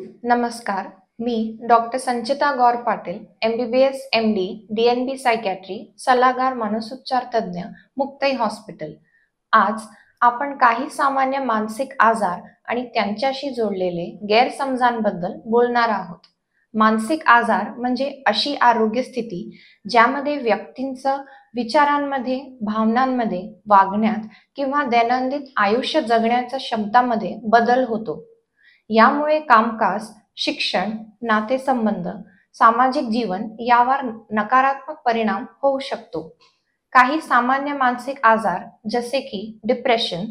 नमस्कार, मी doctor Sanchita Gaur Patil, MBBS MD, DNB psychiatry, सल्लागार मानसोपचार तज्ञ, मुक्ताई हॉस्पिटल. आज आपण काही सामान्य मानसिक आजार आणि त्यांच्याशी जोडलेले गैरसमजांबद्दल बोलणार आहोत. मानसिक आजार म्हणजे अशी आरोग्य स्थिती ज्यामध्ये व्यक्तींचं विचारांमध्ये, भावनांमध्ये, वागण्यात किंवा दैनंदिन आयुष्य जगण्याच्या क्षमतामध्ये बदल होतो. यामुळे कामकाज, शिक्षण, नातेसंबंध, सामाजिक जीवन यावर नकारात्मक परिणाम होऊ शकतो. काही सामान्य मानसिक आजार जसे की डिप्रेशन,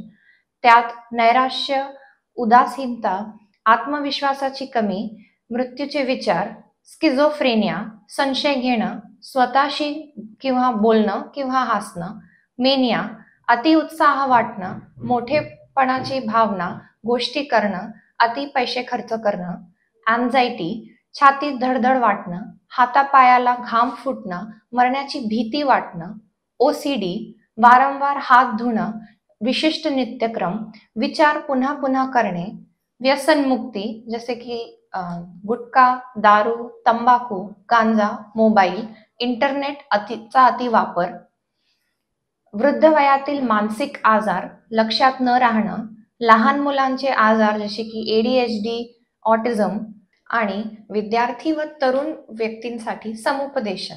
त्यात नैराश्य, उदासीनता, आत्मविश्वासाची कमी, मृत्यूचे विचार, स्किझोफ्रेनिया, संशय घेणं, स्वतःशी किंवा बोलणं किंवा हसणं, मेनिया, अतिउत्साह वाटणं, मोठेपणाची भावना, गोष्टी करणं, अति पैसे खर्च करणं, अँझायटी, छातीत धडधड वाटणं, हातापायाला घाम फुटणं, मरण्याची भीती वाटणं, OCD, वारंवार हात धुणं, विशिष्ट नित्यक्रम, विचार पुन्हा पुन्हा करणे, व्यसनमुक्ती जसे की गुटखा, दारू, तंबाखू, गांजा, मोबाईल, इंटरनेट अतिवापर, वृद्ध वयातील मानसिक आजार, लक्षात न राहणं, लहान मुलांचे आजार जसे की ADHD, ऑटिझम आणि विद्यार्थी व तरुण व्यक्तींसाठी समुपदेशन.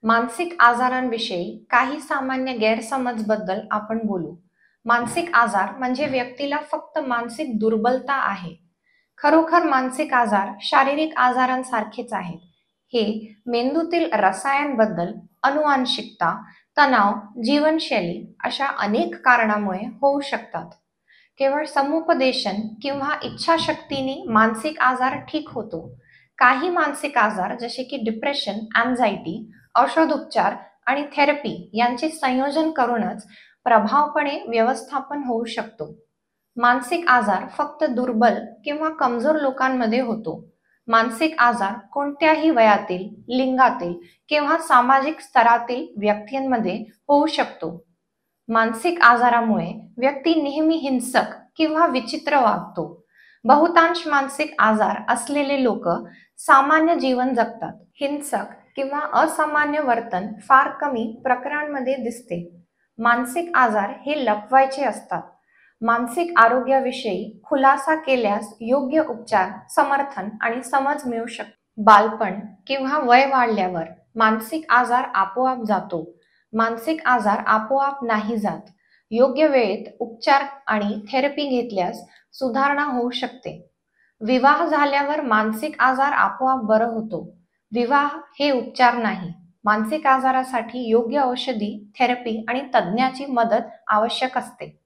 मानसिक आजारांविषयी काही सामान्य गैरसमज बद्दल आपण बोलू. मानसिक आजार म्हणजे व्यक्तीला फक्त मानसिक दुर्बलता आहे. खरोखर मानसिक आजार शारीरिक आजारांसारखेच आहेत. हे मेंदूतील रसायन बदल, अनुवांशिकता, तणाव, जीवनशैली अशा अनेक कारणामुळे होऊ शकतात. केवळ समुपदेशन किंवा इच्छाशक्तीने मानसिक आजार ठीक होतो. काही मानसिक आजार जसे की डिप्रेशन, अँझायटी, औषधोपचार आणि थेरपी यांचे संयोजन करूनच प्रभावपणे व्यवस्थापन होऊ शकतो. मानसिक आजार फक्त दुर्बल किंवा कमजोर लोकांमध्ये होतो. मानसिक आजार कोणत्याही वयातील, लिंगातील किंवा सामाजिक स्तरातील व्यक्तींमध्ये होऊ शकतो. मानसिक आजारामुळे व्यक्ती नेहमी हिंसक किंवा विचित्र वागतो. बहुतांश मानसिक आजार असलेले लोक सामान्य जीवन जगतात. हिंसक किंवा असामान्य वर्तन फार कमी प्रकरणांमध्ये दिसते. मानसिक आजार हे लपवायचे असतात. मानसिक आरोग्याविषयी खुलासा केल्यास योग्य उपचार, समर्थन आणि समज मिळू शकते. बालपण किंवा वय वाढल्यावर मानसिक आजार आपोआप जातो. मानसिक आजार आपोआप नाही जात. योग्य वेळेत उपचार आणि थेरपी घेतल्यास सुधारणा होऊ शकते. विवाह झाल्यावर मानसिक आजार आपोआप बरं होतो. विवाह हे उपचार नाही. मानसिक आजारासाठी योग्य औषधी, थेरपी आणि तज्ञाची मदत आवश्यक असते.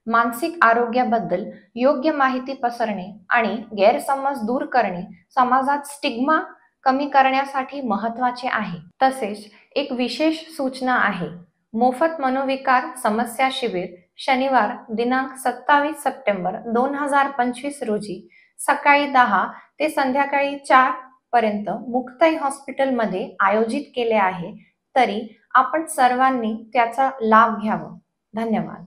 मानसिक आरोग्याबद्दल योग्य माहिती पसरणे आणि गैरसमज दूर करणे समाजात स्टिग्मा कमी करण्यासाठी महत्त्वाचे आहे. तसेच एक विशेष सूचना आहे. मोफत मनोविकार समस्या शिबिर शनिवार दिनांक 27 सप्टेंबर 2025 रोजी सकाळी 10 ते संध्याकाळी 4 पर्यंत मुक्ताई हॉस्पिटलमध्ये आयोजित केले आहे. तरी आपण सर्वांनी त्याचा लाभ घ्यावा. धन्यवाद.